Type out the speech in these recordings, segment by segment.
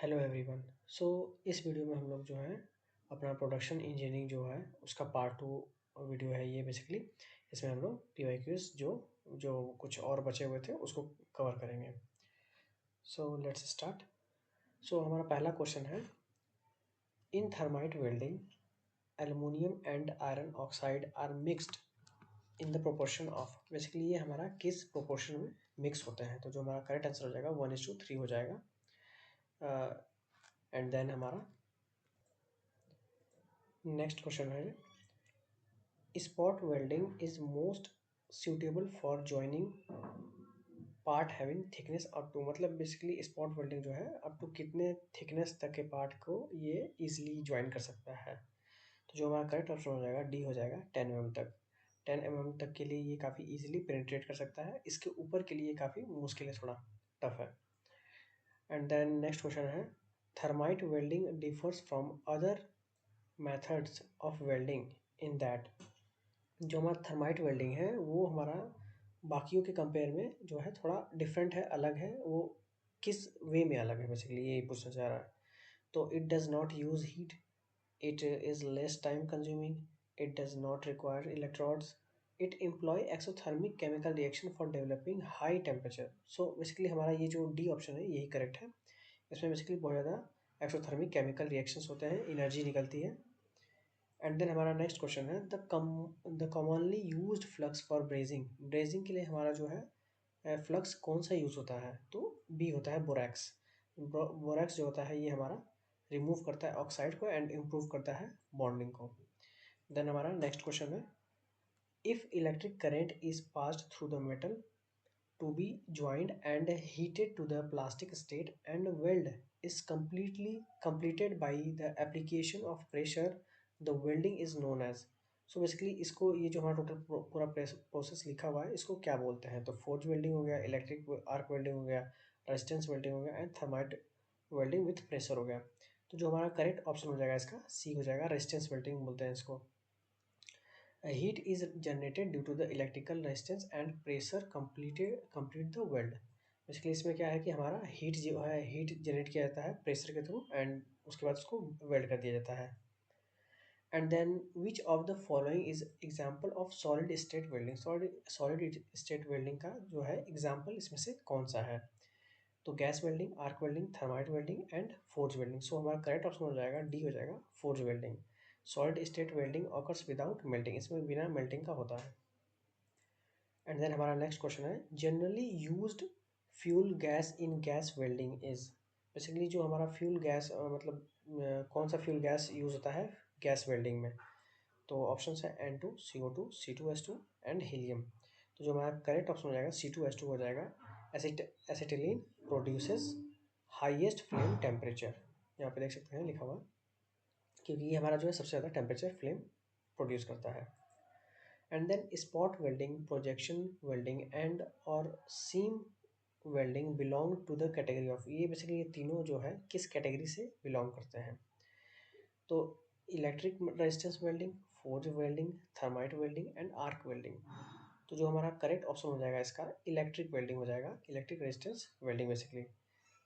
Hello everyone. सो इस video में हम लोग जो है अपना प्रोडक्शन इंजीनियरिंग जो है उसका पार्ट टू वीडियो है ये बेसिकली। इसमें हम लोग पीवाईक्यूज जो जो कुछ और बचे हुए थे उसको कवर करेंगे। So let's start. सो हमारा पहला क्वेश्चन है, in thermite welding aluminium and iron oxide are mixed in the proportion of. Basically ये हमारा किस प्रोपोर्शन में मिक्स होते हैं, तो जो हमारा करेक्ट आंसर हो जाएगा 1:3 हो जाएगा। एंड देन हमारा नेक्स्ट क्वेश्चन है, spot welding is most suitable for joining part having thickness up to. मतलब बेसिकली स्पॉट वेल्डिंग जो है अप टू कितने थिकनेस तक के पार्ट को ये इजीली ज्वाइन कर सकता है। तो जो हमारा करेक्ट ऑप्शन हो जाएगा डी हो जाएगा 10 mm तक। 10 mm तक के लिए ये काफ़ी इजीली पेनिट्रेट कर सकता है, इसके ऊपर के लिए काफ़ी मुश्किल है, थोड़ा टफ है। एंड देन नेक्स्ट क्वेश्चन है, thermite welding differs from other methods of welding in that. जो हमारा थर्माइट वेल्डिंग है वो हमारा बाकियों के कंपेयर में जो है थोड़ा डिफरेंट है, अलग है। वो किस वे में अलग है बेसिकली ये पूछना चाह रहा है। तो it does not use heat, it is less time consuming, it does not require electrodes, it employ exothermic chemical reaction for developing high temperature. So basically हमारा ये जो डी ऑप्शन है यही करेक्ट है। इसमें बेसिकली बहुत ज़्यादा एक्सोथर्मिक केमिकल रिएक्शंस होते हैं, एनर्जी निकलती है। एंड देन हमारा नेक्स्ट क्वेश्चन है, the commonly used flux for brazing. Brazing के लिए हमारा जो है फ्लक्स कौन सा यूज़ होता है, तो बी होता है बोरैक्स। बोरैक्स जो होता है ये हमारा रिमूव करता है ऑक्साइड को एंड इम्प्रूव करता है बॉन्डिंग को। देन हमारा नेक्स्ट क्वेश्चन है, if electric current is passed through the metal to be joined and heated to the plastic state and weld is completely completed by the application of pressure, the welding is known as। So basically इसको ये जो हमारा total पूरा process लिखा हुआ है इसको क्या बोलते हैं, तो फोर्ज वेल्डिंग हो गया, इलेक्ट्रिक आर्क वेल्डिंग हो गया, रेजिस्टेंस वेल्डिंग हो गया and thermite welding with pressure हो गया। तो जो हमारा करेक्ट ऑप्शन हो जाएगा इसका सी हो जाएगा, रेजिस्टेंस वेल्डिंग बोलते हैं इसको। Heat is generated due to the electrical resistance and pressure complete the weld। Basically इसमें क्या है कि हमारा हीट जो है हीट जनरेट किया जाता है प्रेशर के थ्रू एंड उसके बाद उसको वेल्ड कर दिया जाता है। And then which of the following is example of solid state welding. Solid state welding का जो है एग्जाम्पल इसमें से कौन सा है, तो gas welding, arc welding, thermite welding and forge welding. So हमारा करेक्ट ऑप्शन हो जाएगा डी हो जाएगा forge welding. Solid state welding occurs without melting, इसमें बिना मेल्टिंग का होता है। एंड देन हमारा नेक्स्ट क्वेश्चन है, generally used fuel gas in gas welding is. Basically जो हमारा फ्यूल गैस मतलब कौन सा फ्यूल गैस यूज होता है गैस वेल्डिंग में, तो ऑप्शन है N2, CO2, C2H2 and helium. तो जो हमारा करेक्ट ऑप्शन हो जाएगा C2H2 हो जाएगा। Acetylene produces highest flame temperature, यहाँ पे देख सकते हैं लिखा हुआ, क्योंकि ये हमारा जो है सबसे ज़्यादा टेम्परेचर फ्लेम प्रोड्यूस करता है। And then spot welding, projection welding and और seam welding belong to the category of. ये बेसिकली ये तीनों जो है किस कैटेगरी से बिलोंग करते हैं, तो electric resistance welding, forge welding, thermite welding and arc welding. तो जो हमारा करेक्ट ऑप्शन हो जाएगा इसका इलेक्ट्रिक वेल्डिंग हो जाएगा, electric resistance welding basically.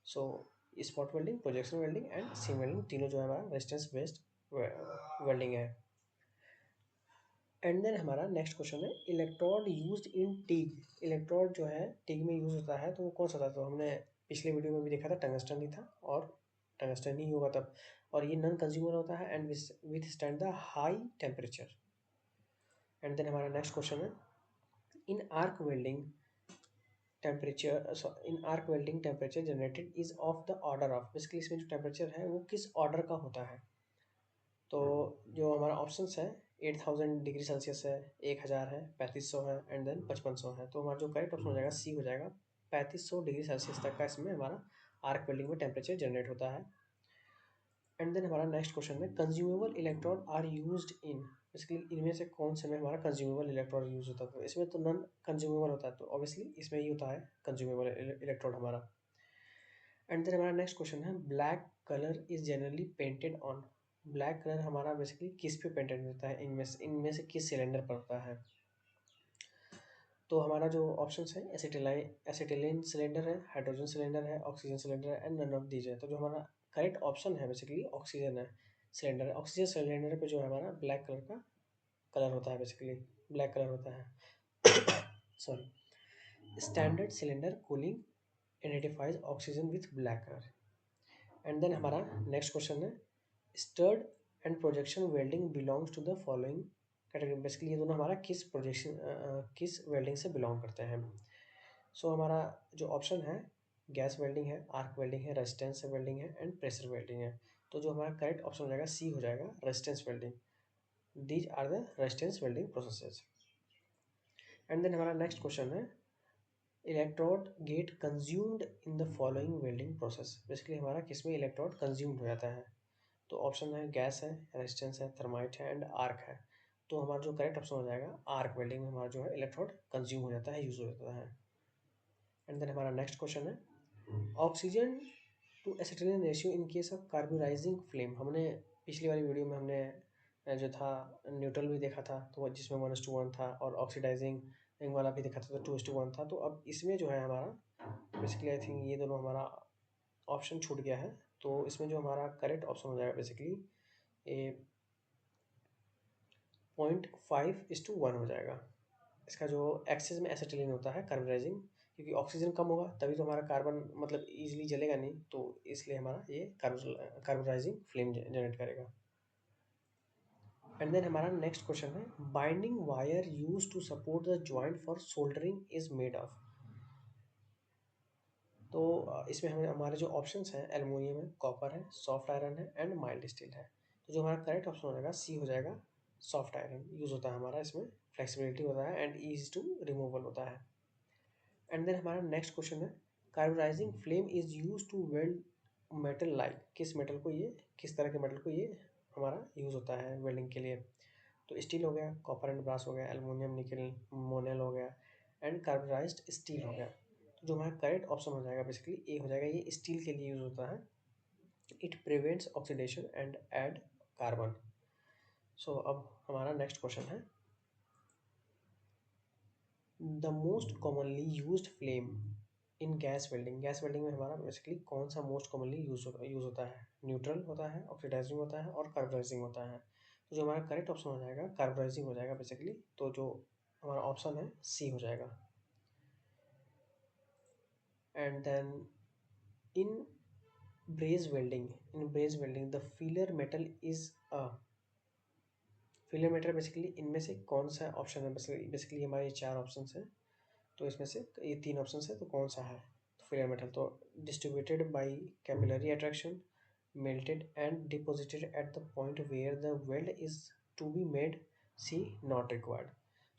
So spot welding, projection welding and seam welding तीनों जो है हमारा रेजिस्टेंस बेस्ड वेल्डिंग है। एंड देन हमारा नेक्स्ट क्वेश्चन है, electrode used in TIG. Electrode जो है टीग में यूज होता है तो वो कौन सा था, तो हमने पिछले वीडियो में भी देखा था टंगस्टन ही था और टंगस्टन ही होगा तब, और ये नॉन कंज्यूमर होता है and withstand the high temperature. And then हमारा नेक्स्ट क्वेश्चन है, in arc welding temperature generated is of the order of. Basically इसमें जो टेम्परेचर है वो किस ऑर्डर का होता है, तो जो हमारा ऑप्शंस है 8000 डिग्री सेल्सियस है, 1000 है, 3500 है एंड देन 5500 है। तो हमारा जो करेक्ट ऑप्शन हो जाएगा सी हो जाएगा, 3500 डिग्री सेल्सियस तक का इसमें हमारा आर्क वेल्डिंग में टेम्परेचर जनरेट होता है। एंड देन हमारा नेक्स्ट क्वेश्चन है, consumable electrode are used in. Basically इनमें से कौन से में हमारा कंज्यूमेबल इलेक्ट्रोड यूज होता है, तो इसमें तो नॉन कंज्यूमेबल होता है, तो ऑब्वियसली इसमें ही होता है कंज्यूमेबल इलेक्ट्रोड हमारा। एंड देन हमारा नेक्स्ट क्वेश्चन है, black colour is generally painted on. Black colour हमारा बेसिकली किस पे पेंटेड होता है, इनमें से किस सिलेंडर पर होता है, तो हमारा जो ऑप्शन है एसिटिलीन सिलेंडर है, हाइड्रोजन सिलेंडर है, ऑक्सीजन सिलेंडर है एंड नन ऑफ दीज है। तो जो हमारा करेक्ट ऑप्शन है बेसिकली ऑक्सीजन है, सिलेंडर। ऑक्सीजन सिलेंडर पे जो है हमारा ब्लैक कलर का कलर होता है, बेसिकली ब्लैक कलर होता है। Sorry. Standard cylinder cooling identifies oxygen with black colour. And then हमारा नेक्स्ट क्वेश्चन है, stud and projection welding belongs to the following category. Basically ये दोनों हमारा किस प्रोजेक्शन किस वेल्डिंग से बिलोंग करते हैं। सो हमारा जो ऑप्शन है, गैस वेल्डिंग है, आर्क वेल्डिंग है, रेजिस्टेंस वेल्डिंग है एंड प्रेशर वेल्डिंग है। तो जो हमारा करेक्ट ऑप्शन हो जाएगा सी हो जाएगा, resistance welding. These are the resistance welding processes. And then हमारा नेक्स्ट क्वेश्चन है, electrode get consumed in the following welding process. Basically हमारा किस में इलेक्ट्रोड कंज्यूम्ड हो जाता है। तो ऑप्शन है गैस है, रेजिस्टेंस है, थर्माइट है एंड आर्क है। तो हमारा जो करेक्ट ऑप्शन हो जाएगा आर्क वेल्डिंग में हमारा जो है इलेक्ट्रोड कंज्यूम हो जाता है, यूज हो जाता है। एंड देन हमारा नेक्स्ट क्वेश्चन है, oxygen to acetylene ratio in case of carburizing flame. हमने पिछली वाली वीडियो में हमने जो था न्यूट्रल भी देखा था, तो जिसमें 1:1 था, और ऑक्सीडाइजिंग वाला भी देखा था तो 2:1 था। तो अब इसमें जो है हमारा बेसिकली आई थिंक ये दोनों हमारा ऑप्शन छूट गया है। तो इसमें जो हमारा करेक्ट ऑप्शन हो जाएगा बेसिकली ए 0.5:1 हो जाएगा। इसका जो एक्सेस में एसिटिलीन होता है कार्बोनाइजिंग, क्योंकि ऑक्सीजन कम होगा तभी तो हमारा कार्बन मतलब इजीली जलेगा नहीं, तो इसलिए हमारा ये कार्बोनाइजिंग फ्लेम जनरेट करेगा। एंड देन हमारा नेक्स्ट क्वेश्चन है, binding wire use to support the joint for soldering is made of. तो इसमें हमें हमारे जो ऑप्शंस हैं, एल्युमिनियम है, कॉपर है, सॉफ्ट आयरन है एंड माइल्ड स्टील है। तो जो हमारा करेक्ट ऑप्शन हो जाएगा सी हो जाएगा, सॉफ्ट आयरन यूज होता है हमारा इसमें, फ्लेक्सिबिलिटी होता है एंड ईज टू रिमूवल होता है। एंड देन हमारा नेक्स्ट क्वेश्चन है, carbonizing flame is use to weld metal like. किस मेटल को ये, किस तरह के मेटल को ये हमारा यूज होता है वेल्डिंग के लिए। तो स्टील हो गया, कॉपर एंड ब्रास हो गया, एल्युमिनियम, निकल, मोनेल हो गया एंड कार्बोनाइज्ड स्टील हो गया। तो जो हमारा करेक्ट ऑप्शन हो जाएगा बेसिकली ए हो जाएगा, ये स्टील के लिए यूज होता है। It prevents oxidation and add carbon. So अब हमारा नेक्स्ट क्वेश्चन है, the most commonly used flame in gas welding. Gas welding में हमारा बेसिकली कौन सा मोस्ट कॉमनली यूज होता है। न्यूट्रल होता है, ऑक्सीडाइजिंग होता है और कार्बोनाइजिंग होता है। तो जो हमारा करेक्ट ऑप्शन हो जाएगा कार्बोनाइजिंग हो जाएगा बेसिकली। तो जो हमारा ऑप्शन है सी हो जाएगा। And then in braze welding, the filler metal is a, filler metal basically इनमें से कौन सा ऑप्शन है। बेसिकली हमारे ये चार ऑप्शन हैं, तो इसमें से ये तीन ऑप्शन है, तो कौन सा है। तो फिलर मेटल तो distributed by capillary attraction, melted and deposited at the point where the weld is to be made, C not required.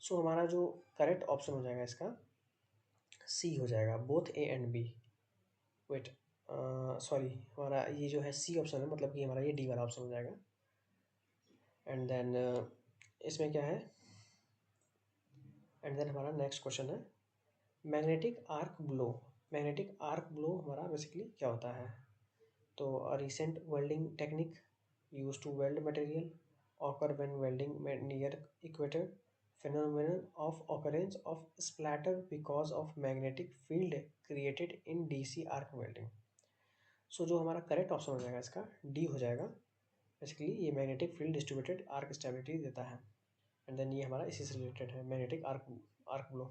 So हमारा जो करेक्ट ऑप्शन हो जाएगा इसका सी हो जाएगा, both A and B. Wait, sorry, हमारा ये जो है सी ऑप्शन है, मतलब कि हमारा ये डी वाला ऑप्शन हो जाएगा। एंड देन इसमें क्या है, एंड देन हमारा नेक्स्ट क्वेश्चन है, magnetic arc blow. Magnetic arc blow हमारा बेसिकली क्या होता है। तो recent welding technique use to weld material, occur when welding near equator, phenomenon of occurrence of splatter because of magnetic field created in DC arc welding। सो जो हमारा correct option हो जाएगा इसका डी हो जाएगा। बेसिकली ये magnetic field distributed arc stability देता है। एंड देन ये हमारा इसी से रिलेटेड है, magnetic arc arc blow.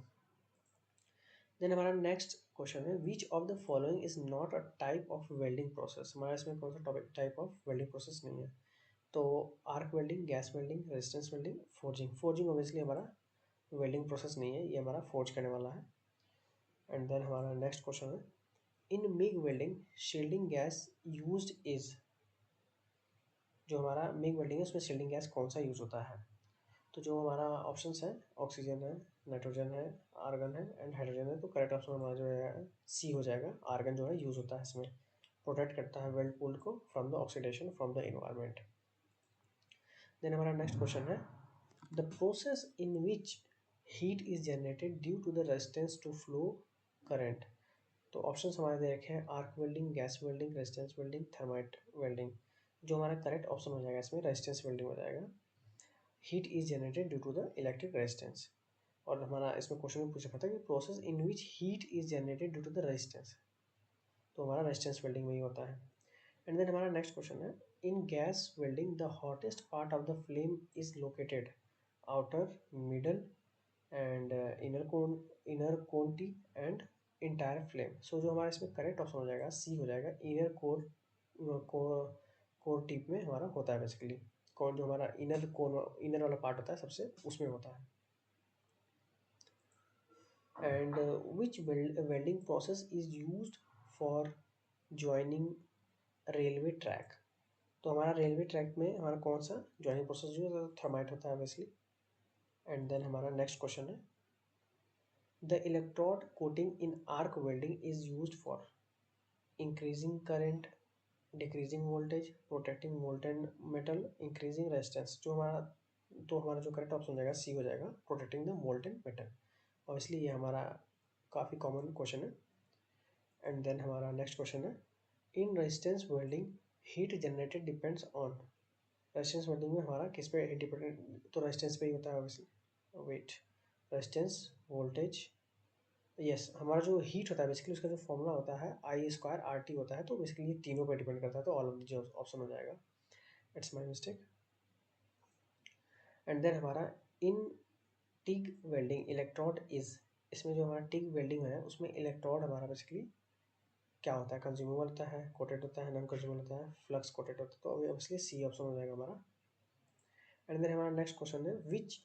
Then हमारा नेक्स्ट क्वेश्चन है, which of the following is not a type of welding process. हमारा इसमें कौन सा topic type of welding process नहीं है। तो arc welding, gas welding, resistance welding, forging. Forging obviously हमारा वेल्डिंग प्रोसेस नहीं है, ये हमारा फोर्ज करने वाला है। एंड देन हमारा नेक्स्ट क्वेश्चन है, in MIG welding shielding gas used is. जो हमारा मिग वेल्डिंग है उसमें शील्डिंग गैस कौन सा यूज होता है। तो जो हमारा ऑप्शंस है, ऑक्सीजन है, नाइट्रोजन है, आर्गन है एंड हाइड्रोजन है। तो करेक्ट ऑप्शन हमारा जो है सी हो जाएगा, आर्गन जो है यूज होता है इसमें, प्रोटेक्ट करता है वेल्ड पूल को from the oxidation from the environment. Then हमारा नेक्स्ट क्वेश्चन है, the process in which heat is generated due to the resistance to flow current. तो ऑप्शन हमारे दे रखे हैं, arc welding, gas welding, resistance welding, thermite welding. जो हमारा correct option हो जाएगा इसमें रेजिस्टेंस वेल्डिंग हो जाएगा। Heat is generated due to the electric resistance. और हमारा इसमें क्वेश्चन में पूछा था कि process in which heat is generated due to the resistance, तो हमारा रेजिस्टेंस वेल्डिंग में ही होता है। एंड देन हमारा नेक्स्ट क्वेश्चन है, in gas welding the hottest part of the flame is located outer, middle and inner cone tip and entire flame. So जो हमारा इसमें करेक्ट ऑप्शन हो जाएगा सी हो जाएगा, इनर कोर कोर टिप में हमारा होता है बेसिकली। कौन जो हमारा इनर वाला पार्ट होता है सबसे उसमें होता है। And which welding process is used for joining railway track. तो हमारा रेलवे ट्रैक में हमारा कौन सा ज्वाइनिंग प्रोसेस यूज होता है, थर्माइट होता है ऑब्वियसली। एंड देन हमारा नेक्स्ट क्वेश्चन है, the electrode coating in arc welding is used for increasing current, decreasing voltage, protecting molten metal, increasing resistance. हमारा जो करेक्ट ऑप्शन हो जाएगा सी हो जाएगा, protecting the molten metal. Obviously ये हमारा काफ़ी कॉमन क्वेश्चन है। एंड देन हमारा नेक्स्ट क्वेश्चन है, in resistance welding heat generated depends on. Resistance welding में हमारा किस पे डिपेंडेंट, तो रेजिस्टेंस पे ही होता है obviously. Wait, resistance, voltage, yes हमारा जो हीट होता है बेसिकली उसका जो फॉर्मूला होता है I²RT होता है, तो बेसिकली ये तीनों पे डिपेंड करता है, तो ऑल ऑफ जो ऑप्शन हो जाएगा। It's my mistake. And then हमारा in TIG welding electrode is, इसमें जो हमारा टिग वेल्डिंग है उसमें इलेक्ट्रोड हमारा बेसिकली क्या होता है, कंज्यूमेबल होता है, कोटेड होता है, नॉन कंज्यूमेबल होता है, फ्लक्स कोटेड होता है, तो ऑब्वियसली सी ऑप्शन हो जाएगा हमारा। एंड देन हमारा नेक्स्ट क्वेश्चन है, which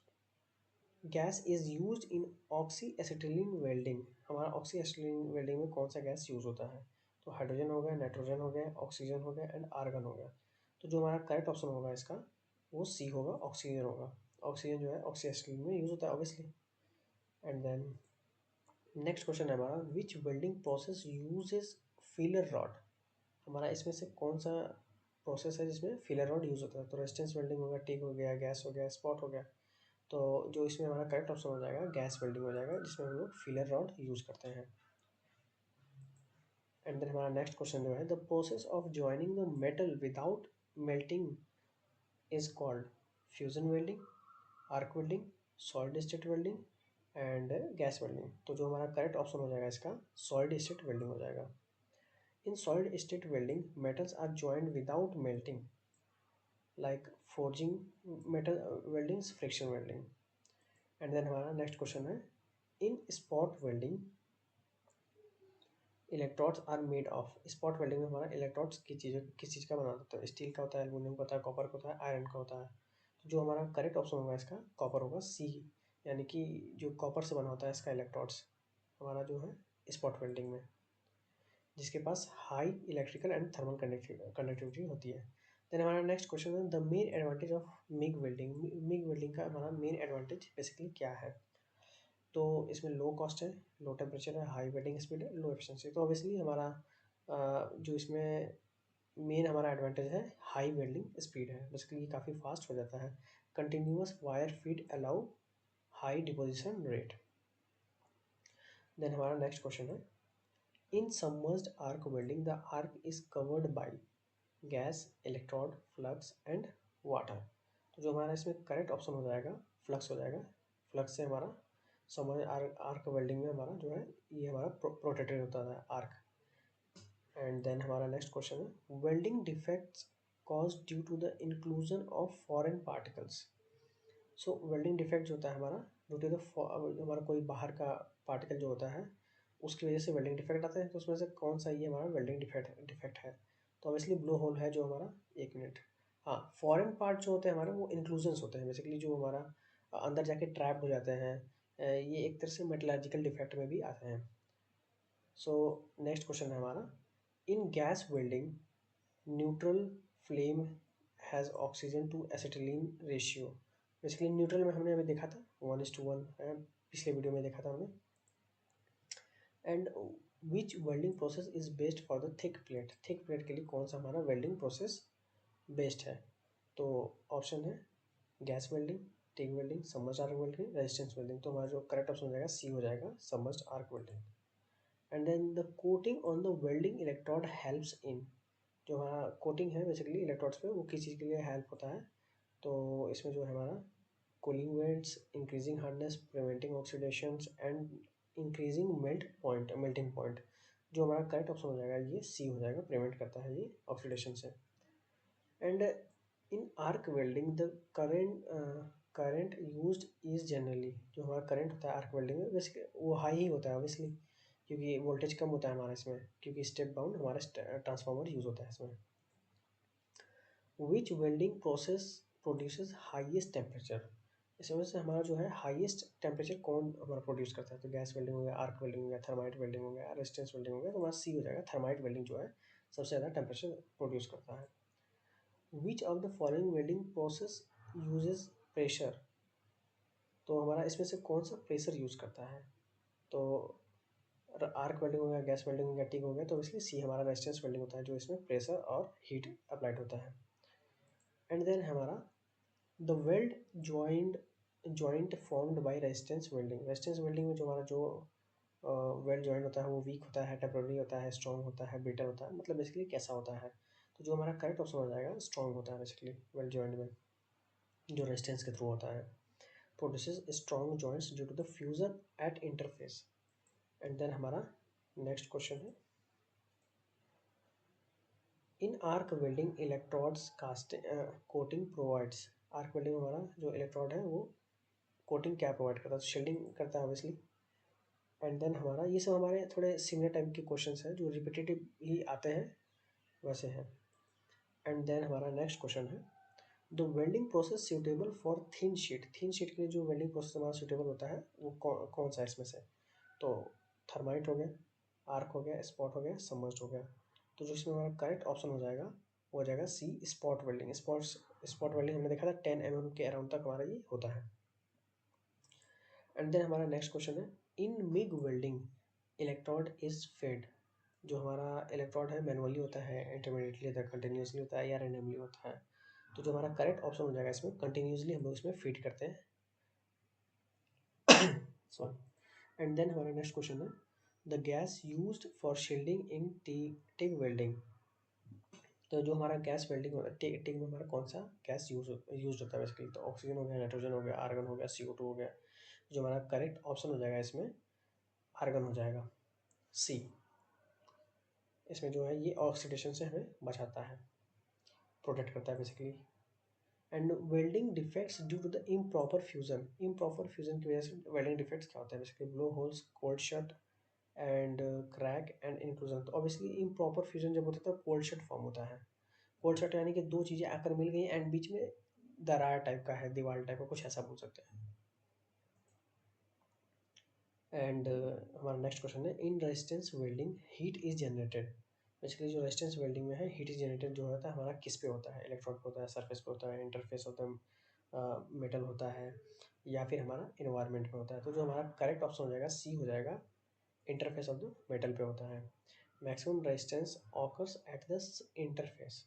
gas is use in oxy acetylene welding. हमारा ऑक्सी एसिटिलीन वेल्डिंग में कौन सा गैस यूज होता है, तो हाइड्रोजन हो गया, नाइट्रोजन हो गया, ऑक्सीजन हो गया एंड आर्गन हो गया। तो जो हमारा करेक्ट ऑप्शन होगा इसका वो सी होगा, ऑक्सीजन होगा। ऑक्सीजन जो है ऑक्सी एसिटिलीन में यूज होता है obviously. And then next question है हमारा, which welding process uses filler rod. हमारा इसमें से कौन सा प्रोसेस है जिसमें फीलर रॉड यूज होता है, तो रेजिस्टेंस वेल्डिंग हो गया, टिक हो गया, गैस हो गया, स्पॉट हो गया। तो जो इसमें हमारा करेक्ट ऑप्शन हो जाएगा गैस वेल्डिंग हो जाएगा, जिसमें हम लोग फीलर रॉड यूज करते हैं। एंड देन हमारा नेक्स्ट क्वेश्चन जो है, the process of joining the metal without melting is called fusion welding, arc welding, solid state welding and gas welding. तो जो हमारा करेक्ट ऑप्शन हो जाएगा इसका सॉलिड स्टेट वेल्डिंग हो जाएगा। In solid state welding metals are joined without melting like forging metal weldings, friction welding. And then हमारा next question है, in spot welding electrodes are made of. Spot welding में हमारा electrodes किस चीज़ का बना होता है, स्टील का होता है, एल्यूमिनियम का होता है, कॉपर का होता है, आयरन का होता है। तो जो हमारा करेक्ट ऑप्शन होगा इसका कॉपर होगा, सी, यानी कि जो कॉपर से बना होता है इसका इलेक्ट्रोड्स हमारा जो है स्पॉट वेल्डिंग में, जिसके पास high electrical and thermal conductivity होती है। देन हमारा नेक्स्ट क्वेश्चन है, the main advantage of MIG welding. MIG welding का हमारा मेन एडवांटेज बेसिकली क्या है, तो इसमें लो कॉस्ट है, लो टेम्परेचर है, हाई वेल्डिंग स्पीड है, लो एफिशिएंसी। तो ऑब्वियसली हमारा जो इसमें मेन हमारा एडवांटेज है हाई वेल्डिंग स्पीड है, बेसिकली काफ़ी फास्ट हो जाता है। Continuous wire feed allow high deposition rate. Then हमारा नेक्स्ट क्वेश्चन है, in submerged arc welding the arc is covered by gas, electrode, flux and water. तो जो हमारा इसमें करेक्ट ऑप्शन हो जाएगा फ्लक्स हो जाएगा। फ्लक्स से हमारा समझ आर्क वेल्डिंग में हमारा जो है ये हमारा प्रोटेक्टेड होता है आर्क। एंड देन हमारा नेक्स्ट क्वेश्चन है, welding defects cause due to the inclusion of foreign particles. So welding defect जो होता है हमारा ड्यू टू द हमारा कोई बाहर का पार्टिकल जो होता है उसकी वजह से वेल्डिंग डिफेक्ट आता है। तो उसमें से कौन सा ये हमारा वेल्डिंग डिफेक्ट है, तो ऑब्वियसली ब्लो होल है जो हमारा, एक मिनट, हाँ फॉरेन पार्ट जो होते हैं हमारे वो इंक्लूजन्स होते हैं बेसिकली, जो हमारा अंदर जाके ट्रैप हो जाते हैं। ये एक तरह से मेटलर्जिकल डिफेक्ट में भी आते हैं। सो नेक्स्ट क्वेश्चन है हमारा, in gas welding neutral flame has oxygen to acetylene ratio. Basically neutral में हमने अभी देखा था 1:1, पिछले वीडियो में देखा था हमने। And which welding process is best for the thick plate. Thick plate के लिए कौन सा हमारा वेल्डिंग प्रोसेस बेस्ट है, तो ऑप्शन है gas welding, TIG welding, submerged arc welding, resistance welding. तो हमारा जो करेक्ट ऑप्शन हो जाएगा सी हो जाएगा, submerged arc welding. And then the coating on the welding electrode helps in. जो हमारा कोटिंग है बेसिकली इलेक्ट्रोड्स पे वो किस चीज़ के लिए हेल्प होता है, तो इसमें जो है हमारा cooling welds, increasing hardness, preventing oxidations and increasing melting point. जो हमारा करेक्ट ऑप्शन हो जाएगा ये सी हो जाएगा, प्रिवेंट करता है ये ऑक्सीडेशन से। And in arc welding the current used is generally, जो हमारा करंट होता है आर्क वेल्डिंग में वैसे वो हाई ही होता है ऑब्वियसली, क्योंकि वोल्टेज कम होता है हमारा इसमें, क्योंकि स्टेप डाउन हमारा ट्रांसफार्मर यूज होता है इसमें। Which welding process produces highest temperature, इस वजह से हमारा जो है हाईएस्ट टेम्परेचर कौन हमारा प्रोड्यूस करता है, तो गैस वेल्डिंग हो गया, आर्क वेल्डिंग हो गया, थर्माइट वेल्डिंग हो गया, रेजिस्टेंस वेल्डिंग हो गया, तो हमारा सी हो जाएगा, थर्माइट वेल्डिंग जो है सबसे ज़्यादा टेम्परेचर प्रोड्यूस करता है। Which of the following welding process uses pressure, तो हमारा इसमें से कौन सा प्रेशर यूज करता है, तो आर्क वेल्डिंग हो गया, गैस वेल्डिंग हो गया, टिक हो गया, तो इसलिए सी हमारा रेजिस्टेंस वेल्डिंग होता है, जो इसमें प्रेशर और हीट अप्लाइड होता है। एंड देन हमारा the weld joint formed by resistance welding, resistance welding में जो हमारा जो वेल्ड जॉइंट होता है वो वीक होता है, टेम्पररी होता है, स्ट्रॉन्ग होता है, ब्रिटल होता है, मतलब बेसिकली कैसा होता है, तो जो हमारा करेक्ट ऑप्शन हो जाएगा स्ट्रॉन्ग होता है बेसिकली वेल्ड जॉइंट में, जो रेजिस्टेंस के थ्रू होता है। Produces strong joints due to the fusion at interface. And then हमारा नेक्स्ट क्वेश्चन है, in arc welding electrodes cast coating provides, arc welding में हमारा जो इलेक्ट्रोड है वो कोटिंग क्या प्रोवाइड करता है, शील्डिंग करता है ऑब्वियसली। एंड देन हमारा ये सब हमारे थोड़े सिमिलर टाइप के क्वेश्चंस हैं जो रिपीटेटिव ही आते हैं वैसे हैं। एंड देन हमारा नेक्स्ट क्वेश्चन है, the welding process suitable for thin sheet, thin sheet के लिए जो वेल्डिंग प्रोसेस हमारा सूटेबल होता है वो कौन सा है इसमें से, तो थर्माइट हो गया, आर्क हो गया, स्पॉट हो गया, सबमर्ज्ड हो गया, तो जो इसमें हमारा करेक्ट ऑप्शन हो जाएगा वो हो जाएगा सी स्पॉट वेल्डिंग। स्पॉट वेल्डिंग हमने देखा था 10 mm के अराउंड तक हमारा ये होता है। एंड देन हमारा नेक्स्ट क्वेश्चन है, in MIG welding electrode is fed, जो हमारा इलेक्ट्रोड है मैनुअली होता है, इंटरमीडिएटली होता है, कंटिन्यूसली होता है या रैंडमली होता है, तो जो हमारा करेक्ट ऑप्शन हो जाएगा इसमें कंटिन्यूसली हम लोग इसमें फीड करते हैं। सॉरी। एंड देन हमारा नेक्स्ट क्वेश्चन है, the gas used for shielding in TIG welding, तो जो हमारा गैस वेल्डिंग होता है टिग में हमारा कौन सा गैस यूज होता है बेसिकली, तो ऑक्सीजन हो गया, नाइट्रोजन हो गया, आर्गन हो गया, CO2 हो गया, जो हमारा करेक्ट ऑप्शन हो जाएगा इसमें आर्गन हो जाएगा, सी। इसमें जो है ये ऑक्सीडेशन से हमें बचाता है, प्रोटेक्ट करता है basically. And welding defects due to the improper fusion, improper fusion की वजह से वेल्डिंग डिफेक्ट्स क्या होता है basically, blow holes, cold shut and crack and inclusion, तो ऑब्वियसली इम्प्रॉपर फ्यूजन जब होता है तो कोल्ड शट फॉर्म होता है, कोल्ड शट यानी कि दो चीज़ें आकर मिल गई एंड बीच में दरार टाइप का है, दीवार टाइप का, कुछ ऐसा बोल सकते हैं। एंड हमारा नेक्स्ट क्वेश्चन है, in resistance welding heat is generated, basically जो रेजिस्टेंस वेल्डिंग में है हीट इज जनरेटेड जो होता है हमारा किस पे होता है, इलेक्ट्रोड पे होता है, सरफेस पे होता है, इंटरफेस होता है, मेटल होता है, या फिर हमारा इन्वायरमेंट में होता है, तो जो हमारा करेक्ट ऑप्शन हो जाएगा सी हो जाएगा, इंटरफेस ऑफ द मेटल पे होता है। Maximum resistance occurs at the interface.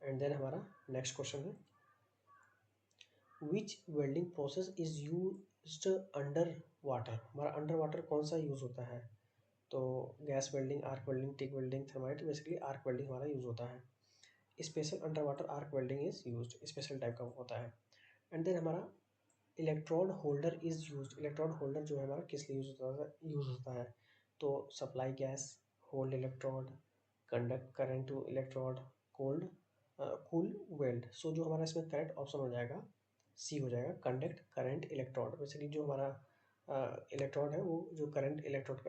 And then हमारा नेक्स्ट क्वेश्चन है, which welding process is used under water, हमारा अंडर वाटर कौन सा यूज़ होता है, तो gas welding, arc welding, TIG welding, thermite, basically arc welding हमारा यूज़ होता है, special under water arc welding is used, special type का होता है। एंड देन हमारा electrode holder is used, electrode holder जो है हमारा किस लिए यूज होता है, तो supply gas, hold electrode, conduct current to electrode, cold cool weld, so जो हमारा इसमें करेक्ट ऑप्शन हो जाएगा सी हो जाएगा, कंडक्ट करंट इलेक्ट्रोड, बेसिकली जो हमारा इलेक्ट्रोड है वो जो करंट इलेक्ट्रोड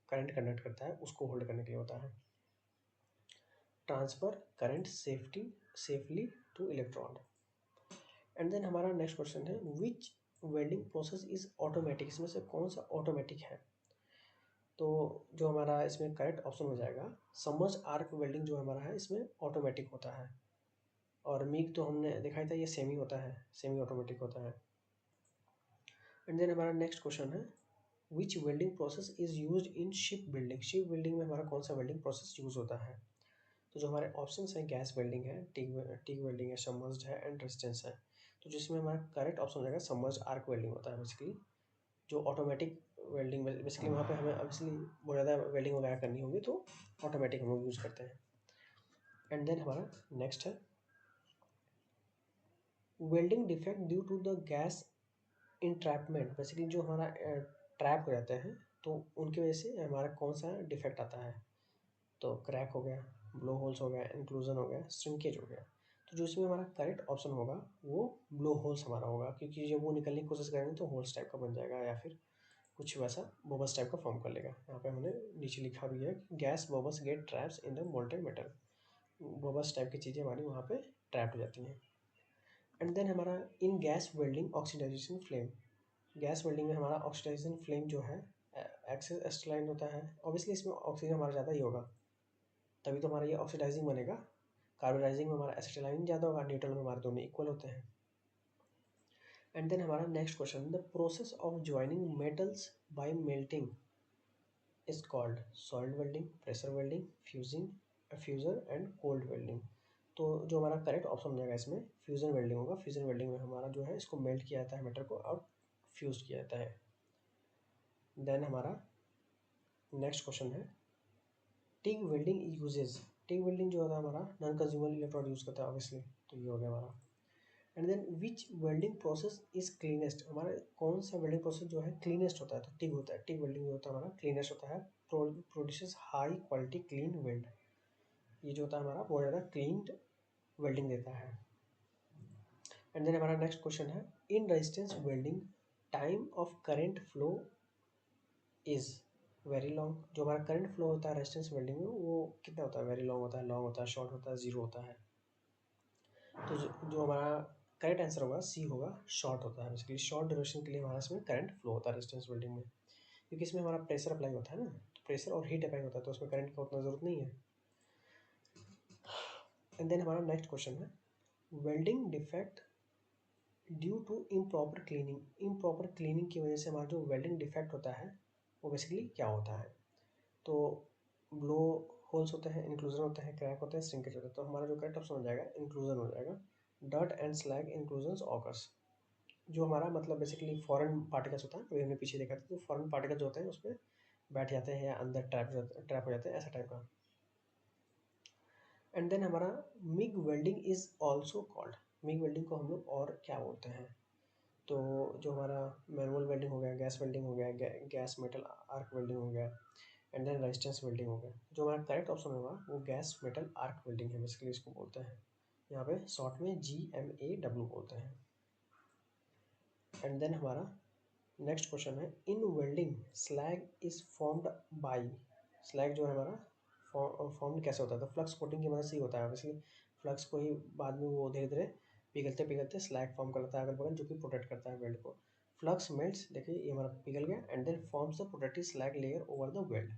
करंट कंडक्ट करता है उसको होल्ड करने के लिए होता है। Transfer current safely to electrode. And then हमारा नेक्स्ट क्वेश्चन है, which welding process is automatic, इसमें से कौन सा ऑटोमेटिक है, तो जो हमारा इसमें करेक्ट ऑप्शन हो जाएगा समर्ज आर्क वेल्डिंग जो हमारा है इसमें ऑटोमेटिक होता है, और मीग तो हमने दिखाया था ये सेमी होता है, सेमी ऑटोमेटिक होता है। एंड देन हमारा नेक्स्ट क्वेश्चन है, which welding process is used in ship building, ship building में हमारा कौन सा वेल्डिंग प्रोसेस यूज होता है, तो जो हमारे ऑप्शंस हैं गैस वेल्डिंग है, टिग वेल्डिंग है, सबमर्ज्ड है एंड रेजिस्टेंस है, तो जिसमें हमारा करेक्ट ऑप्शन हो जाएगा सबमर्ज्ड आर्क वेल्डिंग होता है बेसिकली, जो ऑटोमेटिक वेल्डिंग बेसिकली वहाँ पे हमें ऑब्वियसली बहुत ज़्यादा वेल्डिंग वगैरह करनी होगी तो ऑटोमेटिक हम लोग यूज़ करते हैं। एंड देन हमारा नेक्स्ट है, welding defect due to the gas entrapment, basically जो हमारा ट्रैप हो जाते हैं तो उनकी वजह से हमारा कौन सा डिफेक्ट आता है, तो क्रैक हो गया, ब्लो होल्स हो गया, इंक्लूजन हो गया, श्रिंकेज हो गया। तो जो इसमें हमारा करेक्ट ऑप्शन होगा वो ब्लो होल्स हमारा होगा, क्योंकि जब वो निकलने की कोशिश करेंगे तो होल्स टाइप का बन जाएगा या फिर कुछ वैसा बबल्स टाइप का फॉर्म कर लेगा। यहाँ पे हमने नीचे लिखा भी है कि gas bubbles get traps in the molten metal, bubbles type की चीज़ें हमारी वहाँ पे ट्रैप हो जाती हैं। एंड देन हमारा in gas welding oxidisation flame, gas welding में हमारा ऑक्सीडाइजेशन फ्लेम जो है एक्सेस एस्टलाइन होता है। ऑब्वियसली इसमें ऑक्सीजन हमारा ज़्यादा ही होगा, तभी तो हमारा ये ऑक्सीडाइजिंग बनेगा। कार्बोनाइजिंग में हमारा एसिटिलाइन ज़्यादा होगा, न्यूट्रल में हमारे दोनों इक्वल होते हैं। एंड देन हमारा next question, the process of joining metals bye melting is called solid welding, pressure welding, fusion and cold welding. तो जो हमारा करेक्ट ऑप्शन हो जाएगा इसमें फ्यूजन वेल्डिंग होगा। फ्यूजन वेल्डिंग में हमारा जो है इसको मेल्ट किया जाता है मेटल को और फ्यूज किया जाता है। देन हमारा नेक्स्ट क्वेश्चन है TIG welding uses, TIG welding जो होता है हमारा नॉन कंज्यूमर इलेक्ट्रोड यूज़ करता है ऑब्वियसली, तो ये हो गया हमारा। And then which welding process is cleanest, हमारा कौन सा वेल्डिंग प्रोसेस जो है क्लीनेस्ट होता है, तो टिग होता है। टिग वेल्डिंग जो होता है हमारा क्लीनेस्ट होता है, produces high quality clean weld, ये जो होता है हमारा बहुत ज़्यादा क्लीन वेल्डिंग देता है। एंड देन हमारा नेक्स्ट क्वेश्चन है in resistance welding time of current flow is very long, जो हमारा करंट फ्लो होता है रेजिस्टेंस वेल्डिंग में वो कितना होता है, वेरी लॉन्ग होता है, लॉन्ग होता है, शॉर्ट होता है, जीरो होता है। तो जो हमारा करेक्ट आंसर होगा सी होगा, शॉर्ट होता है। बेसिकली शॉर्ट ड्यूरेशन के लिए हमारा इसमें करंट फ्लो होता है रेजिस्टेंस वेल्डिंग में, क्योंकि इसमें हमारा प्रेशर अप्लाई होता है ना, तो प्रेशर और हीट अप्लाई होता है, तो उसमें करंट का उतना ज़रूरत नहीं है। एंड देन हमारा नेक्स्ट क्वेश्चन है welding defect due to improper cleaning, improper cleaning की वजह से हमारा जो वेल्डिंग डिफेक्ट होता है वो बेसिकली क्या होता है, तो ब्लो होल्स होते हैं, इंक्लूजन होते हैं, क्रैक होते हैं, श्रिंकेज होता है। तो हमारा जो करेक्ट ऑप्शन हो जाएगा इंक्लूजन हो जाएगा। Dirt and slag inclusions occurs, जो हमारा मतलब बेसिकली फॉरेन पार्टिकल्स होता है, अभी हमने पीछे देखा था, तो फॉरेन पार्टिकल जो होते हैं उसमें बैठ जाते हैं या अंदर ट्रैप हो जाते हैं, ऐसा टाइप का। एंड देन हमारा MiG welding is also called, MiG welding को हम लोग और क्या बोलते हैं, तो जो हमारा मैनुअल वेल्डिंग हो गया, गैस वेल्डिंग हो गया, गैस मेटल आर्क वेल्डिंग हो गया, एंड देन रेजिस्टेंस वेल्डिंग हो गया। जो हमारा करेक्ट ऑप्शन होगा वो गैस मेटल आर्क वेल्डिंग है, बेसिकली इसको बोलते हैं, यहाँ पे शॉर्ट में GMAW बोलते हैं। एंड देन हमारा नेक्स्ट क्वेश्चन है इन welding slag is formed by, slag जो है हमारा फॉर्म कैसे होता है, तो फ्लक्स कोटिंग की मदद से ही होता है। बेसिकली फ्लक्स को ही बाद में वो धीरे धीरे पिघलते पिघलते स्लैग फॉर्म कर लेता है अगल बगल, जो कि प्रोटेक्ट करता है वेल्ड को। फ्लक्स मेल्ट्स, देखिए ये हमारा पिघल गया, and then forms the protective slag layer over the weld.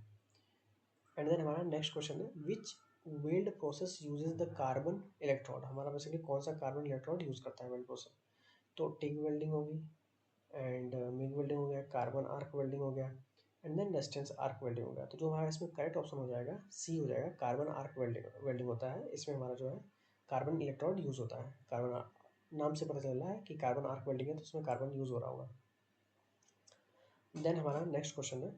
And then हमारा नेक्स्ट क्वेश्चन है which weld process uses the carbon electrode, हमारा बेसिकली कौन सा कार्बन इलेक्ट्रोड यूज़ करता है वेल्ड प्रोसेस, तो टिग वेल्डिंग होगी, एंड मिग वेल्डिंग हो गया, कार्बन आर्क वेल्डिंग हो गया, and then resistance arc welding हो गया। तो जो हमारा इसमें करेक्ट ऑप्शन हो जाएगा सी हो जाएगा, कार्बन आर्क वेल्डिंग होता है। इसमें हमारा जो है कार्बन इलेक्ट्रोड यूज़ होता है, कार्बन नाम से पता चल रहा है कि कार्बन आर्क वेल्डिंग है, तो उसमें कार्बन यूज़ हो रहा होगा। देन हमारा नेक्स्ट क्वेश्चन है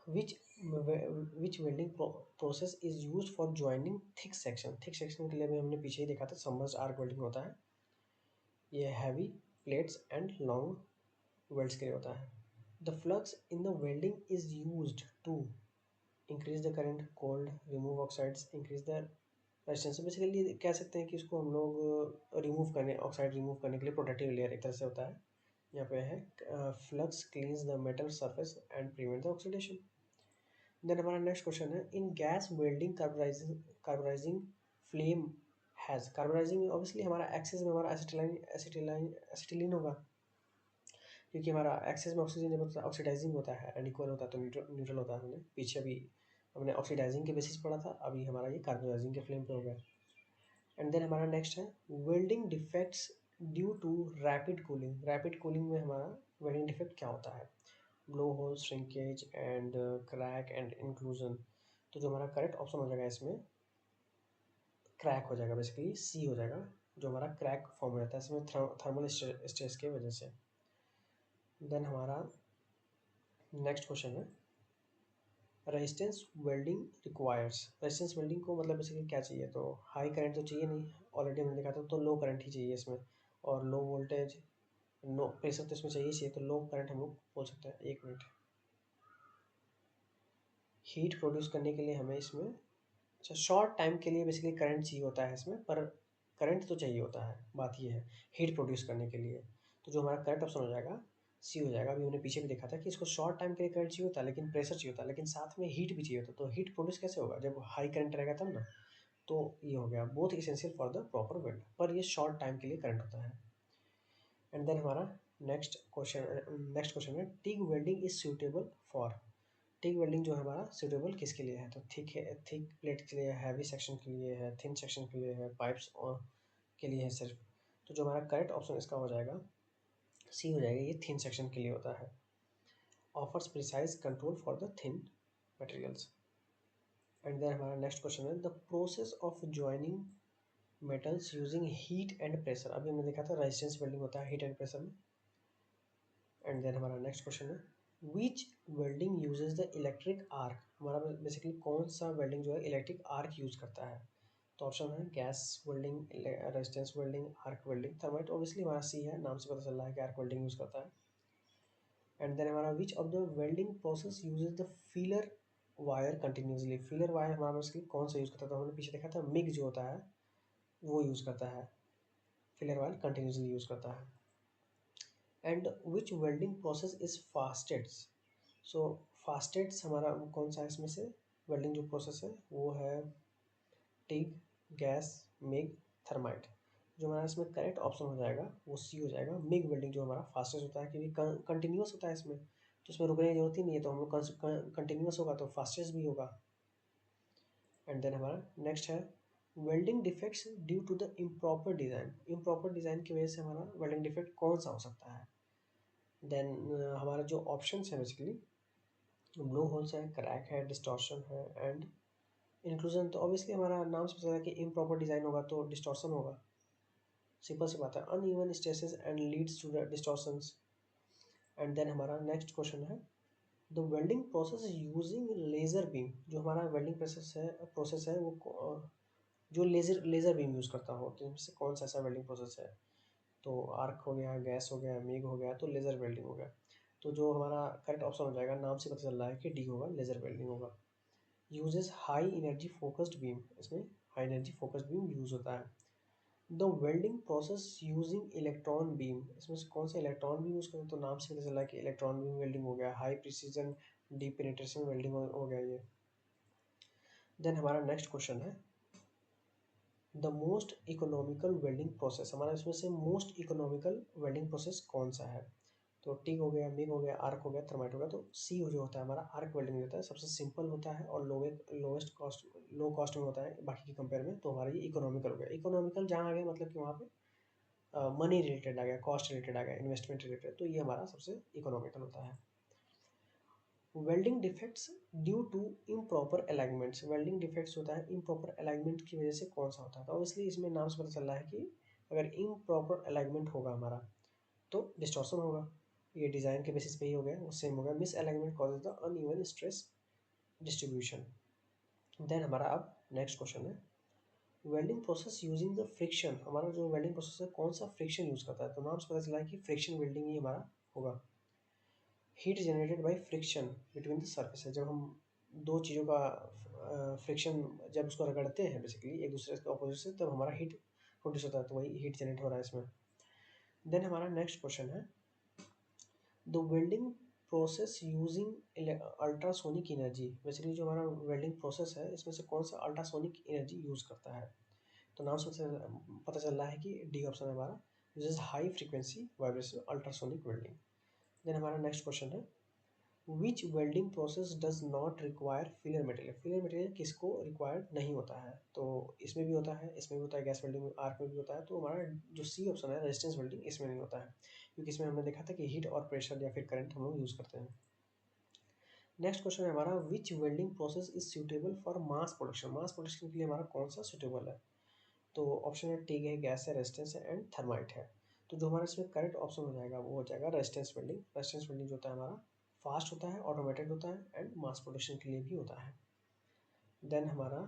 which which welding process is use for joining thick section, thick section के लिए भी हमने पीछे ही देखा था सबमर्ज्ड आर्क वेल्डिंग होता है, ये heavy plates and long welds के लिए होता है। The flux in the welding is used to increase the current, cold, remove oxides, increase the resistance. Basically कह सकते हैं कि इसको हम लोग रिमूव करने, ऑक्साइड रिमूव करने के लिए प्रोटेक्टिव लेयर एक तरह से होता है। यहाँ पे है flux cleans the metal surface and prevent the oxidation. Then हमारा नेक्स्ट क्वेश्चन है in gas welding carbonizing flame has, carbonizing obviously हमारा एक्सेस में हमारा एसिटिलीन होगा, क्योंकि हमारा एक्सेस में ऑक्सीजन जब ऑक्सीडाइजिंग होता है, अनइक्वल होता है तो न्यूट्रल होता है। हमने पीछे अभी हमने ऑक्सीडाइजिंग के बेसिस पढ़ा था, अभी हमारा ये कार्बोनाइजिंग के फ्लेम पे हो गया। एंड देन हमारा नेक्स्ट है welding defects due to rapid cooling, rapid cooling में हमारा वेल्डिंग डिफेक्ट क्या होता है, blow hole, shrinkage and crack and inclusion. तो जो हमारा करेक्ट ऑप्शन हो जाएगा इसमें क्रैक हो जाएगा, बेसिकली सी हो जाएगा, जो हमारा क्रैक फॉर्म हो जाता है इसमें थर्मल स्ट्रेस की वजह से। देन हमारा नेक्स्ट क्वेश्चन है resistance welding requires, resistance welding को मतलब बेसिकली क्या चाहिए, तो हाई करंट तो चाहिए नहीं, ऑलरेडी हमने देखा था, तो लो करंट ही चाहिए इसमें, और लो वोल्टेज नो प्रेशर तो इसमें चाहिए, तो लो करंट हम लोग बोल सकते हैं। एक मिनट, हीट प्रोड्यूस करने के लिए हमें इसमें, अच्छा शॉर्ट टाइम के लिए बेसिकली करंट चाहिए होता है इसमें, पर करंट तो चाहिए होता है, बात ये है हीट प्रोड्यूस करने के लिए। तो जो हमारा करेक्ट ऑप्शन हो जाएगा सी हो जाएगा। अभी हमने पीछे भी देखा था कि इसको शॉर्ट टाइम के लिए करंट चाहिए होता है, लेकिन प्रेशर चाहिए होता है, लेकिन साथ में हीट भी चाहिए होता है। तो हीट प्रोड्यूस कैसे होगा, जब हाई करंट रहेगा तब ना। तो ये हो गया both essential for the proper weld, पर ये शॉर्ट टाइम के लिए करंट होता है। एंड देन हमारा नेक्स्ट क्वेश्चन है, TIG welding is suitable for. TIG welding जो है हमारा सूटेबल किसके लिए है, तो थिक है, थिक प्लेट के लिए, हैवी सेक्शन के लिए है, थिन सेक्शन के लिए है, पाइप्स के लिए है सिर्फ। तो जो हमारा करेक्ट ऑप्शन इसका हो जाएगा सी हो जाएगा, ये थिन सेक्शन के लिए होता है। Offers precise control for the thin materials. And then हमारा नेक्स्ट क्वेश्चन है, the process of joining metals using heat and pressure. अभी हमने देखा था रेजिस्टेंस वेल्डिंग होता है हीट एंड प्रेशर में। एंड देन हमारा नेक्स्ट क्वेश्चन है, which welding uses the electric arc. हमारा बेसिकली कौन सा वेल्डिंग जो है इलेक्ट्रिक आर्क यूज करता है। तो ऑप्शन है gas welding, resistance welding, arc welding, thermite. Obviously हमारा सी है, नाम से पता चल रहा है कि आर्क वेल्डिंग यूज करता है। एंड देन हमारा विच of the welding process uses the feeler wire continuously. Feeler wire हमारा बेसिकली कौन सा यूज करता है, तो हमने पीछे देखा था मिग जो होता है वो यूज करता है, फीलर वायर कंटिन्यूसली यूज करता है। And which welding process is fastest. So fastest हमारा कौन सा है इसमें से, वेल्डिंग जो प्रोसेस है वो है टिग, गैस, मिग, थर्माइट। जो हमारा इसमें करेक्ट ऑप्शन हो जाएगा वो सी हो जाएगा, मिग वेल्डिंग जो हमारा फास्टेस्ट होता है, क्योंकि कंटिन्यूस होता है इसमें, तो इसमें रुकने की जरूरत ही नहीं है, तो हम लोग कंटिन्यूस होगा तो फास्टेस्ट भी होगा। एंड देन हमारा नेक्स्ट है, welding defects due to the improper design. Improper design की वजह से हमारा वेल्डिंग डिफेक्ट कौन सा हो सकता है। देन हमारा जो ऑप्शन है बेसिकली ब्लो होल्स है, क्रैक है, डिस्टॉर्शन है एंड इंक्लूजन। तो ऑब्वियसली हमारा नाम से पता है कि इम्प्रॉपर डिज़ाइन होगा तो डिस्टॉर्शन होगा, सिंपल सी बात है। Uneven stresses and leads to the distortions. And then हमारा नेक्स्ट क्वेश्चन है, the welding process using laser beam. जो हमारा वेल्डिंग प्रोसेस है वो जो लेज़र बीम यूज़ करता हो, तो इनमें से कौन सा ऐसा वेल्डिंग प्रोसेस है। तो आर्क हो गया, गैस हो गया, मिग हो गया, तो लेज़र वेल्डिंग हो गया। तो जो हमारा करेक्ट ऑप्शन हो जाएगा, नाम से पता चल रहा है कि डी होगा, लेज़र वेल्डिंग होगा। Uses high energy focused beam, इसमें high energy focused beam use होता है। The welding process using electron beam, इसमें से कौन सा इलेक्ट्रॉन बीम यूज़ करें, तो नाम से पता चल रहा है कि इलेक्ट्रॉन बीम वेल्डिंग हो गया, high precision deep penetration welding हो गया ये। देन हमारा नेक्स्ट क्वेश्चन है, the most economical welding process. हमारा इसमें से मोस्ट इकोनॉमिकल वेल्डिंग प्रोसेस कौन सा है। तो टिग हो गया, मिग हो गया, आर्क हो गया, थर्माइट हो गया। तो सी जो होता है हमारा आर्क वेल्डिंग होता है, सबसे सिंपल होता है और लोएस्ट कॉस्ट, लो कॉस्ट में होता है बाकी के कंपेयर में। तो हमारा ये इकोनॉमिकल हो गया। इकोनॉमिकल जहाँ आ गया मतलब कि वहाँ पे मनी रिलेटेड आ गया, कॉस्ट रिलेटेड आ गया, इन्वेस्टमेंट रिलेटेड, तो ये हमारा सबसे इकोनॉमिकल होता है। Welding defects due to improper alignments. Welding defects होता है इम्प्रॉपर अलाइनमेंट की वजह से कौन सा होता है। तो ऑब्वियसली इसमें नाम से पता चल रहा है कि अगर इम्प्रॉपर अलाइनमेंट होगा हमारा तो डिस्टॉर्शन होगा। ये डिज़ाइन के बेसिस पे ही हो गया, वो सेम हो गया। Misalignment causes the uneven stress distribution. Then हमारा अब नेक्स्ट क्वेश्चन है, welding process using the friction. हमारा जो वेल्डिंग प्रोसेस है कौन सा फ्रिक्शन यूज़ करता है, तो नाम से पता चला है कि फ्रिक्शन वेल्डिंग ही हमारा होगा। Heat generated by friction between the surface है, जब हम दो चीज़ों का फ्रिक्शन जब उसको रगड़ते हैं बेसिकली एक दूसरे के ऑपोजिट से, तब हमारा हीट प्रोड्यूस होता है, तो वही हीट जनरेट हो रहा है इसमें। देन हमारा नेक्स्ट क्वेश्चन है, the welding process using ultrasonic energy. Basically जो हमारा वेल्डिंग प्रोसेस है इसमें से कौन सा अल्ट्रासोनिक एनर्जी यूज़ करता है। तो नाम से पता चल रहा है कि डी ऑप्शन है हमारा, uses high frequency vibration ultrasonic welding. Then हमारा नेक्स्ट क्वेश्चन है, which welding process does not require filler material. Filler material किसको रिक्वायर्ड नहीं होता है, तो इसमें भी होता है, इसमें भी होता है, गैस वेल्डिंग में, आर्क में भी होता है। तो हमारा जो सी ऑप्शन है रेजिस्टेंस वेल्डिंग, इसमें नहीं होता है, क्योंकि इसमें हमने देखा था कि हीट और प्रेशर या फिर करंट हम लोग यूज़ करते हैं। नेक्स्ट क्वेश्चन है हमारा, which welding process is suitable for mass production. Mass production के लिए हमारा कौन सा सूटेबल है। तो ऑप्शन है टिग है, गैस है, रेजिस्टेंस है एंड थर्माइट है। तो जो हमारा इसमें करेक्ट ऑप्शन हो जाएगा वो हो जाएगा रेजिस्टेंस वेल्डिंग। रेजिस्टेंस वेल्डिंग जो होता है हमारा फास्ट होता है, ऑटोमेटेड होता है एंड मास प्रोडक्शन के लिए भी होता है। देन हमारा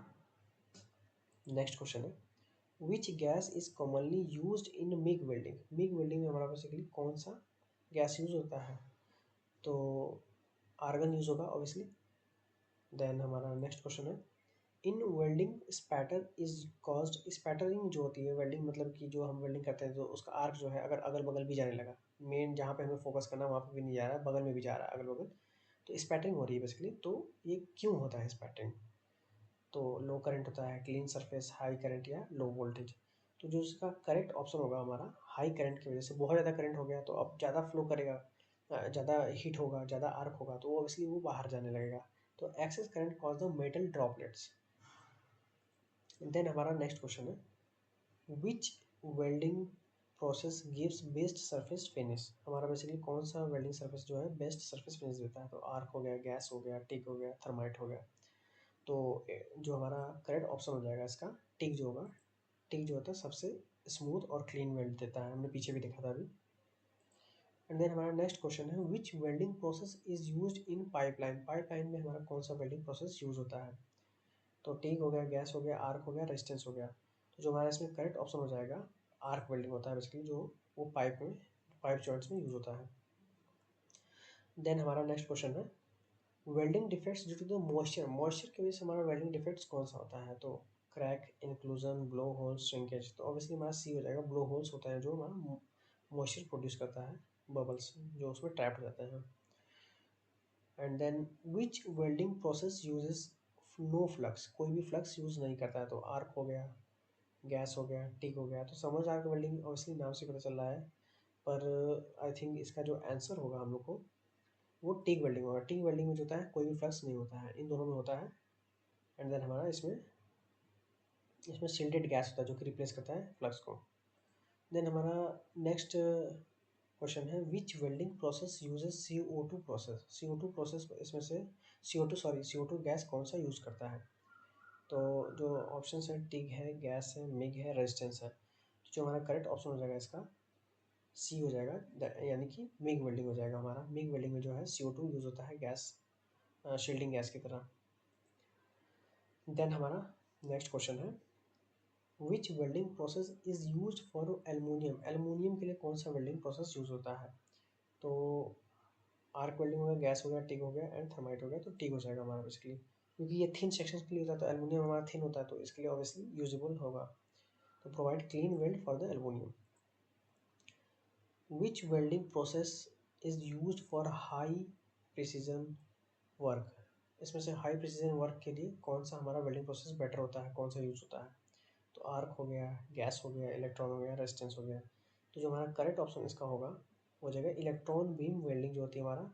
नेक्स्ट क्वेश्चन है, which gas is commonly use in MIG welding, MIG welding में हमारा बेसिकली कौन सा गैस यूज होता है? तो आर्गन यूज होगा ऑब्वियसली। देन हमारा नेक्स्ट क्वेश्चन है, इन welding spatter is caused, spattering जो होती है वेल्डिंग मतलब कि जो हम वेल्डिंग करते हैं तो उसका आर्क जो है अगर अगल बगल भी जाने लगा, मेन जहाँ पे हमें फोकस करना है वहाँ पे भी नहीं जा रहा है, बगल में भी जा रहा है अगल बगल, तो स्पैटरिंग हो रही है बेसिकली। तो ये क्यों होता है स्पैटरिंग? तो लो करंट होता है, क्लीन सरफेस, हाई करंट या लो वोल्टेज। तो जो इसका करेक्ट ऑप्शन होगा हमारा, हाई करंट की वजह से बहुत ज़्यादा करंट हो गया तो अब ज़्यादा फ्लो करेगा, ज़्यादा हीट होगा, ज़्यादा आर्क होगा तो ऑब्वियसली वो बाहर जाने लगेगा। तो excess current cause the metal droplets. Then हमारा नेक्स्ट क्वेश्चन है, which welding process gives best surface finish, हमारा बेसिकली कौन सा वेल्डिंग सरफेस जो है बेस्ट सरफेस फिनिश देता है? तो आर्क हो गया, गैस हो गया, टिक हो गया, थर्माइट हो गया। तो जो हमारा करेक्ट ऑप्शन हो जाएगा इसका टिक जो होगा, टिक जो होता है सबसे स्मूथ और क्लीन वेल्ड देता है, हमने पीछे भी देखा था अभी। एंड देन हमारा नेक्स्ट क्वेश्चन है, which welding process is used in pipeline, pipeline में हमारा कौन सा वेल्डिंग प्रोसेस यूज होता है? तो टिक हो गया, गैस हो गया, आर्क हो गया, रेजिस्टेंस हो गया। तो जो हमारा इसमें करेक्ट ऑप्शन हो जाएगा आर्क वेल्डिंग होता है बेसिकली, जो वो पाइप में, पाइप जॉइंट्स में यूज होता है। देन हमारा नेक्स्ट क्वेश्चन है, welding defects due to the moisture, moisture की वजह से हमारा वेल्डिंग डिफेक्ट्स कौन सा होता है? तो crack, inclusion, blow holes, shrinkage. तो ऑब्वियसली हमारा सी हो जाएगा, ब्लो होल्स होता है जो हमारा मॉइस्चर प्रोड्यूस करता है, बबल्स जो उसमें ट्रैप हो जाते हैं। And then which welding process uses no flux, कोई भी फ्लक्स यूज नहीं करता है? तो आर्क हो गया, गैस हो गया, टिक हो गया। तो समझ आर्क वेल्डिंग ऑब्वियसली नाम से पता चल रहा है, पर आई थिंक इसका जो आंसर होगा हम लोग को वो टिक वेल्डिंग होगा। टिक वेल्डिंग में जो होता है कोई भी फ्लक्स नहीं होता है, इन दोनों में होता है। एंड देन हमारा इसमें इसमें सिल्टेड गैस होता है जो कि रिप्लेस करता है फ्लक्स को। देन हमारा नेक्स्ट क्वेश्चन है, which welding process uses CO2 process, CO2 process इसमें से CO2 गैस कौन सा यूज़ करता है? तो जो ऑप्शन है टिग है, गैस है, मिग है, रेजिस्टेंस है। तो जो हमारा करेक्ट ऑप्शन हो जाएगा इसका सी हो जाएगा, यानी कि मिग वेल्डिंग हो जाएगा हमारा। मिग वेल्डिंग में जो है CO2 यूज़ होता है गैस, शील्डिंग गैस की तरह। देन हमारा नेक्स्ट क्वेश्चन है, which welding process is use for aluminium, aluminium के लिए कौन सा वेल्डिंग प्रोसेस यूज होता है? तो आर्क वेल्डिंग हो गया, गैस हो गया, टिक हो गया एंड थर्माइट हो गया। तो टिक हो जाएगा हमारा बेसिकली, क्योंकि ये थिन सेक्शन के लिए होता है तो एलुमिनियम हमारा थिन होता है तो इसके लिए ऑब्वियसली यूजेबल होगा। तो provide clean weld for the aluminium. Which welding process is use for high precision work, इसमें से हाई प्रिसीजन वर्क के लिए कौन सा हमारा वेल्डिंग प्रोसेस बेटर होता है, कौन सा यूज होता है? तो आर्क हो गया, गैस हो गया, इलेक्ट्रॉन हो गया, रेजिस्टेंस हो गया। तो जो हमारा करेक्ट ऑप्शन इसका होगा हो जाएगा इलेक्ट्रॉन बीम वेल्डिंग जो होती है हमारा,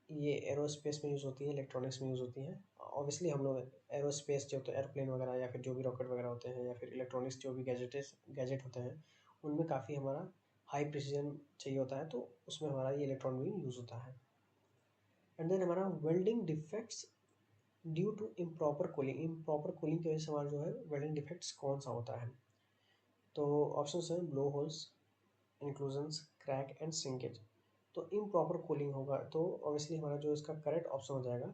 ये एरोस्पेस में यूज़ होती है, इलेक्ट्रॉनिक्स में यूज़ होती है। ऑब्वियसली हम लोग एरोस्पेस जो होता है एयरप्लेन वगैरह या फिर जो भी रॉकेट वगैरह होते हैं या फिर इलेक्ट्रॉनिक्स जो भी गैजेट होते हैं उनमें काफ़ी हमारा हाई प्रिसीजन चाहिए होता है, तो उसमें हमारा ये इलेक्ट्रॉन बीम यूज़ होता है। एंड देन हमारा welding defects due to improper cooling, improper cooling की वजह से हमारा जो है वेल्डिंग डिफेक्ट्स कौन सा होता है? तो ऑप्शन है blow holes, inclusions, crack and sinkage. तो इम्प्रॉपर कूलिंग होगा तो ऑब्वियसली हमारा जो इसका करेक्ट ऑप्शन हो जाएगा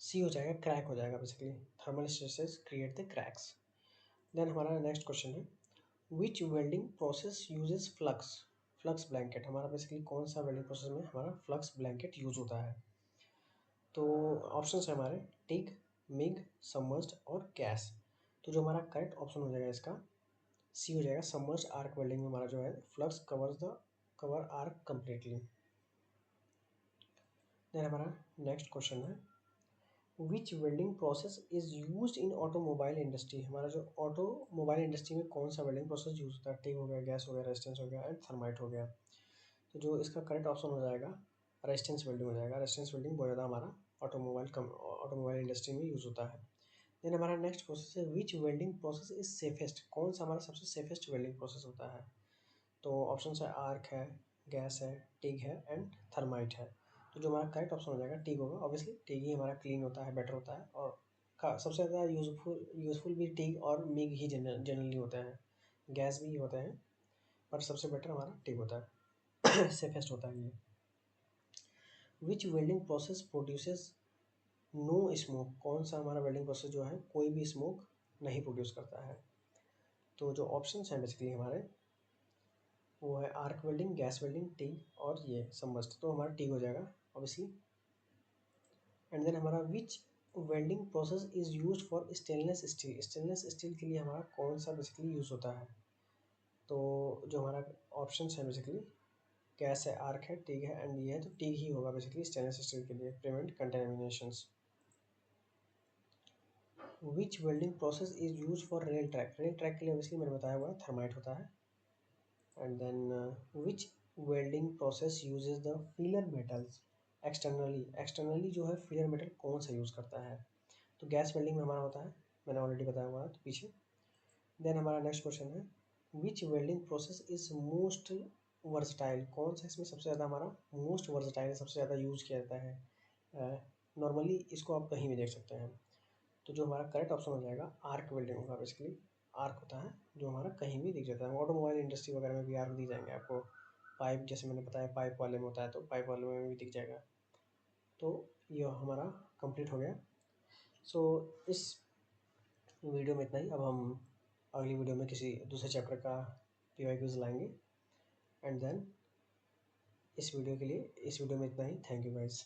सी हो जाएगा, क्रैक हो जाएगा basically, thermal stresses create the cracks. Then हमारा नेक्स्ट क्वेश्चन है, which welding process uses flux, flux blanket, हमारा बेसिकली कौन सा वेल्डिंग प्रोसेस में हमारा फ्लक्स ब्लैंकेट यूज होता है? तो ऑप्शन है हमारे टिग, मिग, सबमर्ज्ड और गैस। तो जो हमारा करेक्ट ऑप्शन हो जाएगा इसका सी हो जाएगा, सबमर्ज्ड आर्क वेल्डिंग में हमारा जो है flux cover arc completely. Then हमारा नेक्स्ट क्वेश्चन है, which welding process is use in automobile industry, हमारा जो ऑटोमोबाइल इंडस्ट्री में कौन सा वेल्डिंग प्रोसेस यूज होता है? टिग हो गया, गैस हो गया, रेजिस्टेंस हो गया एंड थर्माइट हो गया। तो जो इसका करेक्ट ऑप्शन हो जाएगा रेजिस्टेंस वेल्डिंग हो जाएगा। रेजिस्टेंस वेल्डिंग बहुत ज़्यादा हमारा ऑटोमोबाइल इंडस्ट्री में यूज़ होता है। देन हमारा नेक्स्ट प्रोसेस है, which welding process is safest, कौन सा हमारा सबसे सेफेस्ट वेल्डिंग प्रोसेस होता है? तो ऑप्शन है आर्क है, गैस है, टिग है एंड थर्माइट है। तो जो हमारा करेक्ट ऑप्शन हो जाएगा टिग होगा। ऑब्वियसली टिग ही हमारा क्लीन होता है, बेटर होता है, और सबसे ज़्यादा यूजफुल भी टिग और मिग ही जनरली होते हैं, गैस भी होते हैं, पर सबसे बेटर हमारा टिग होता है सेफेस्ट होता है ये। Which welding process produces no smoke, कौन सा हमारा वेल्डिंग प्रोसेस जो है कोई भी स्मोक नहीं प्रोड्यूस करता है। तो जो ऑप्शंस हैं बेसिकली हमारे वो है arc welding, gas welding, T और ये संबस्ट। तो हमारा टी हो जाएगा ऑब्वियसली। एंड देन हमारा which welding process is use for stainless steel, stainless steel के लिए हमारा कौन सा बेसिकली यूज़ होता है। तो जो हमारा ऑप्शन है बेसिकली गैस है, आर्क है, टिग है एंड ये है, तो टिग ही होगा बेसिकली स्टेनलेस स्टील के लिए, prevent contaminations. Which welding process is use for rail track, rail track के लिए ऑब्वियसली मैंने बताया हुआ है थर्माइट होता है। And then which welding process uses the filler metals externally, externally जो है फिलर मेटल कौन सा यूज़ करता है। तो गैस वेल्डिंग में हमारा होता है, मैंने ऑलरेडी बताया हुआ है तो पीछे। देन हमारा नेक्स्ट क्वेश्चन है which welding process is most versatile, कौन सा इसमें सबसे ज़्यादा हमारा मोस्ट वर्सटाइल, सबसे ज़्यादा यूज़ किया जाता है। नॉर्मली इसको आप कहीं भी देख सकते हैं। तो जो हमारा करेक्ट ऑप्शन हो जाएगा आर्क वेल्डिंग होगा बेसिकली। आर्क होता है जो हमारा कहीं भी दिख जाता है, ऑटोमोबाइल इंडस्ट्री वगैरह में भी आर्क दिख जाएंगे आपको। पाइप जैसे मैंने बताया पाइप वाले में होता है तो पाइप वाले में भी दिख जाएगा। तो ये हमारा कंप्लीट हो गया। सो इस वीडियो में इतना ही। अब हम अगली वीडियो में किसी दूसरे चैप्टर का पीवाई क्विज लाएंगे। एंड देन इस वीडियो में इतना ही। Thank you guys.